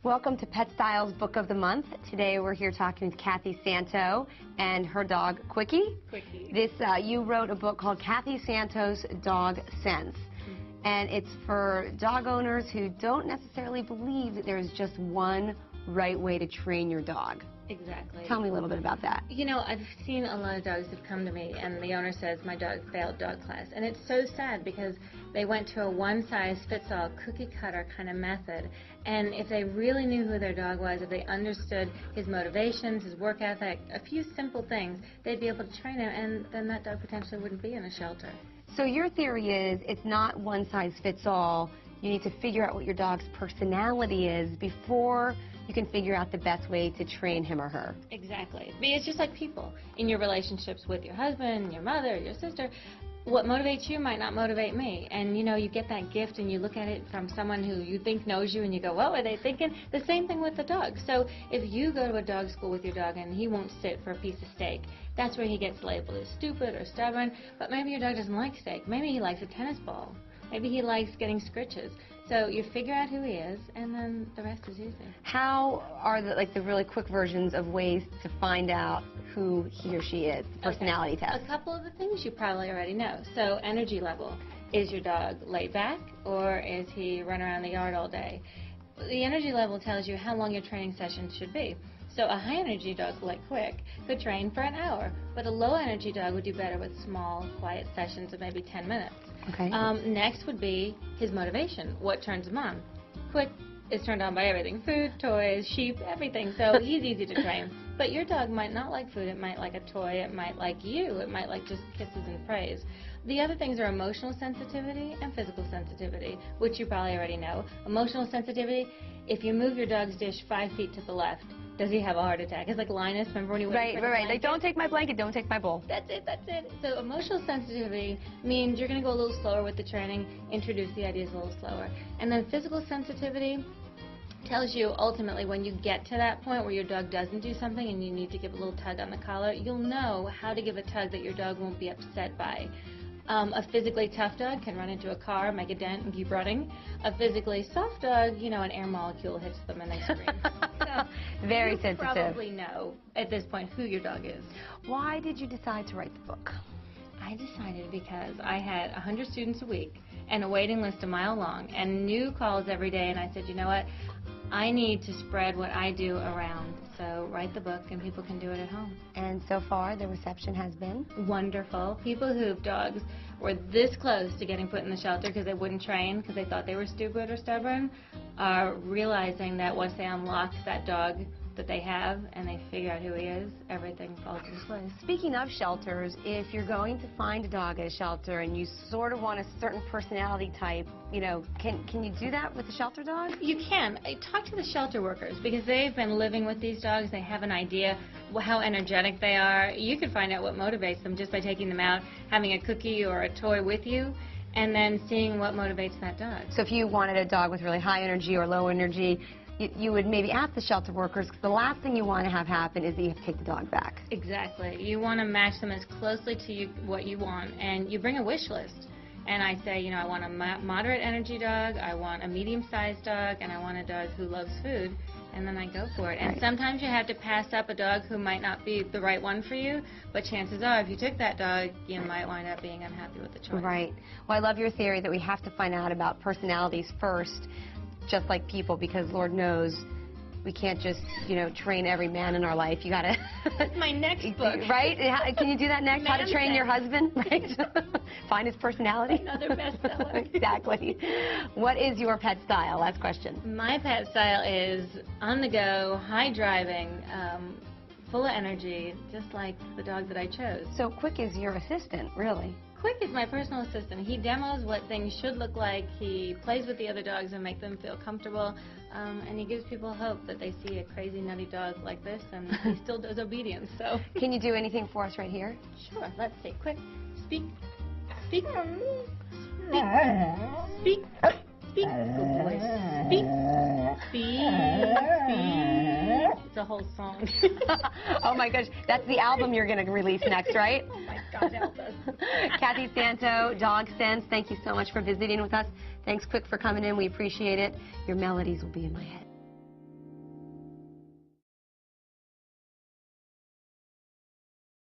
Welcome to Pet Style's Book of the Month. Today we're here talking with Kathy Santo and her dog, Quickie. Quickie. You wrote a book called Kathy Santo's Dog Sense. And it's for dog owners who don't necessarily believe that there's just one right way to train your dog. Exactly. Tell me a little bit about that. You know, I've seen a lot of dogs that come to me and the owner says, my dog failed dog class. And it's so sad because they went to a one-size-fits-all cookie-cutter kind of method. And if they really knew who their dog was, if they understood his motivations, his work ethic, a few simple things, they'd be able to train him, and then that dog potentially wouldn't be in a shelter. So your theory is it's not one-size-fits-all. You need to figure out what your dog's personality is before you can figure out the best way to train him or her. Exactly. It's just like people. In your relationships with your husband, your mother, your sister, what motivates you might not motivate me. And you know, you get that gift and you look at it from someone who you think knows you and you go, what were they thinking? The same thing with the dog. So if you go to a dog school with your dog and he won't sit for a piece of steak, that's where he gets labeled as stupid or stubborn. But maybe your dog doesn't like steak. Maybe he likes a tennis ball. Maybe he likes getting scritches. So you figure out who he is, and then the rest is easy. How are the really quick versions of ways to find out who he or she is, the personality test? A couple of the things you probably already know. So energy level. Is your dog laid back, or is he run around the yard all day? The energy level tells you how long your training session should be. So a high-energy dog like Quick could train for an hour, but a low-energy dog would do better with small, quiet sessions of maybe 10 minutes. Okay. Next would be his motivation. What turns him on? Quick is turned on by everything. Food, toys, sheep, everything. So he's easy to train. But your dog might not like food. It might like a toy. It might like you. It might like just kisses and praise. The other things are emotional sensitivity and physical sensitivity, which you probably already know. Emotional sensitivity, if you move your dog's dish 5 feet to the left, does he have a heart attack? It's like Linus, remember when he went Right. Like, don't take my blanket, don't take my bowl. That's it. So emotional sensitivity means you're going to go a little slower with the training, introduce the ideas a little slower. And then physical sensitivity tells you ultimately when you get to that point where your dog doesn't do something and you need to give a little tug on the collar, you'll know how to give a tug that your dog won't be upset by. A physically tough dog can run into a car, make a dent, and keep running. A physically soft dog, you know, an air molecule hits them and they scream. So very sensitive. You probably know at this point who your dog is. Why did you decide to write the book? I decided because I had 100 students a week and a waiting list a mile long and new calls every day, and I said, you know what, I need to spread what I do around. So write the book and people can do it at home. And so far the reception has been? Wonderful. People whose dogs were this close to getting put in the shelter because they wouldn't train because they thought they were stupid or stubborn are realizing that once they unlock that dog that they have and they figure out who he is, everything falls into place. Speaking of shelters, if you're going to find a dog at a shelter and you sort of want a certain personality type, you know, can you do that with a shelter dog? You can. Talk to the shelter workers because they've been living with these dogs. They have an idea how energetic they are. You can find out what motivates them just by taking them out, having a cookie or a toy with you, and then seeing what motivates that dog. So if you wanted a dog with really high energy or low energy, you would maybe ask the shelter workers, because the last thing you want to have happen is that you have to take the dog back. Exactly. You want to match them as closely to what you want, and you bring a wish list. And I say, you know, I want a moderate energy dog, I want a medium-sized dog, and I want a dog who loves food, and then I go for it. And right. Sometimes you have to pass up a dog who might not be the right one for you, but chances are if you took that dog, you might wind up being unhappy with the choice. Right. Well, I love your theory that we have to find out about personalities first, just like people, because Lord knows we can't just, you know, train every man in our life. You gotta. That's my next book. Right? Can you do that next? How to train your husband, right? Find his personality. Another bestseller. Exactly. What is your pet style? Last question. My pet style is on the go, high driving, full of energy, just like the dog that I chose. So Quick is your assistant, really? Quick is my personal assistant. He demos what things should look like. He plays with the other dogs and makes them feel comfortable. And he gives people hope that they see a crazy, nutty dog like this, and he still does obedience. So, can you do anything for us right here? Sure. Let's see. Quick. Speak. Speak. Speak. Speak. Speak. Good boy. Speak. Speak. It's a whole song. Oh my gosh, that's the album you're going to release next, right? Oh my God, help us. Kathy Santo, Dog Sense, thank you so much for visiting with us. Thanks, Quick, for coming in. We appreciate it. Your melodies will be in my head.